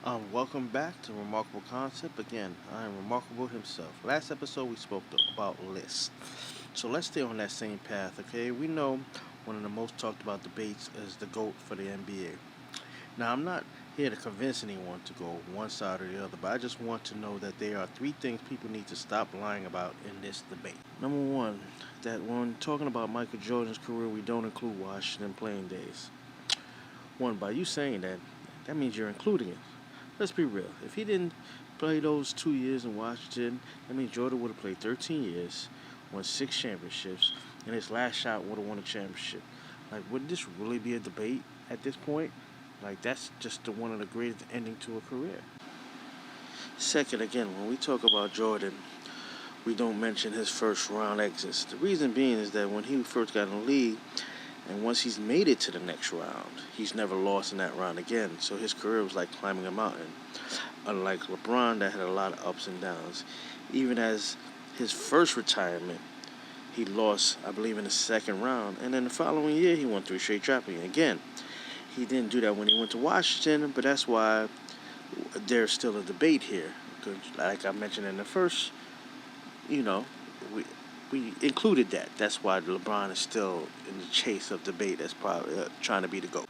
Welcome back to Remarkable Concept. Again, I am Remarkable himself. Last episode we spoke about lists. So let's stay on that same path, okay? We know one of the most talked about debates is the GOAT for the NBA. Now, I'm not here to convince anyone to go one side or the other, but I just want to know that there are three things people need to stop lying about in this debate. Number one, that when talking about Michael Jordan's career, we don't include Washington playing days. One, by you saying that, that means you're including it. Let's be real. If he didn't play those 2 years in Washington, that means Jordan would have played 13 years, won six championships, and his last shot would have won a championship. Like, would this really be a debate at this point? Like, that's just one of the greatest ending to a career. Second, again, when we talk about Jordan, we don't mention his first round exits. The reason being is that when he first got in the league, and once he's made it to the next round, he's never lost in that round again. So his career was like climbing a mountain. Unlike LeBron, that had a lot of ups and downs. Even as his first retirement, he lost, I believe, in the second round. And then the following year, he won three straight championships. Again, he didn't do that when he went to Washington, but that's why there's still a debate here. Because, like I mentioned in the first, you know, we we included that. That's why LeBron is still in the chase of debate. That's probably trying to be the GOAT.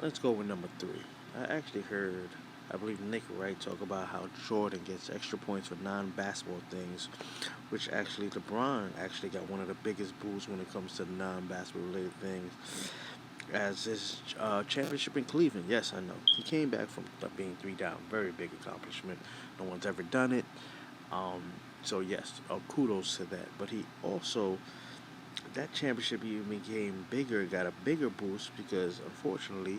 Let's go with number three. I actually heard, I believe Nick Wright talk about how Jordan gets extra points for non-basketball things, which actually LeBron actually got one of the biggest boosts when it comes to non-basketball related things. As his championship in Cleveland, yes, I know. He came back from being three down. Very big accomplishment. No one's ever done it. Um, so yes, kudos to that. But he also that championship even became bigger, got a bigger boost because unfortunately,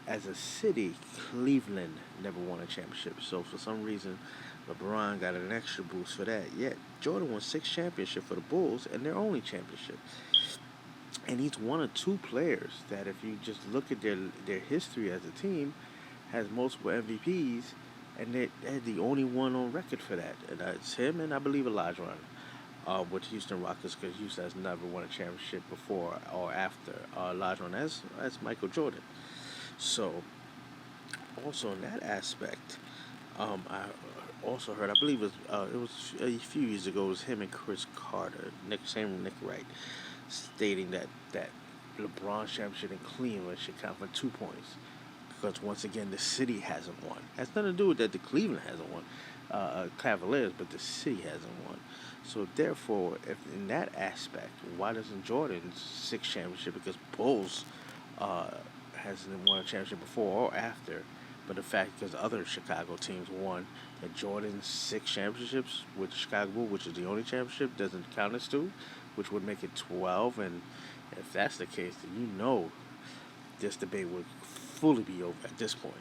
as a city, Cleveland never won a championship. So for some reason, LeBron got an extra boost for that. Yet Jordan won six championships for the Bulls and their only championship. And he's one of two players that, if you just look at their history as a team, has multiple MVPs, and they're the only one on record for that. And it's him and I believe Elijah with Houston Rockets, because Houston has never won a championship before or after Elijah as Michael Jordan. So also in that aspect, I also heard, I believe it was a few years ago, it was him and Chris Carter, Nick Wright, stating that LeBron championship in Cleveland should count for 2 points because once again the city hasn't won. It has nothing to do with that the Cleveland hasn't won, Cavaliers, but the city hasn't won. So therefore, if in that aspect, why doesn't Jordan's six championship? Because Bulls hasn't won a championship before or after, but the fact because other Chicago teams won, that Jordan's six championships with Chicago Bulls, which is the only championship, doesn't count as two, which would make it 12. And if that's the case, then you know this debate would fully be over at this point.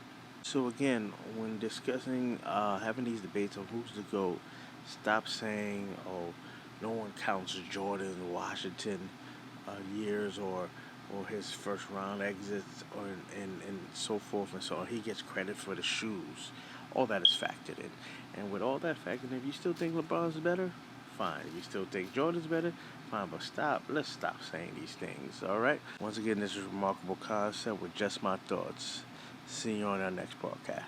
So again, when discussing having these debates on who's the GOAT, stop saying, "Oh, no one counts Jordan, Washington years, or his first round exits, or and so forth and so on. He gets credit for the shoes. All that is factored in, and with all that factored in, if you still think LeBron's better, fine. If you still think Jordan's better, fine. But stop. Let's stop saying these things. All right. Once again, this is Remarkable Concept with just my thoughts. See you on our next podcast.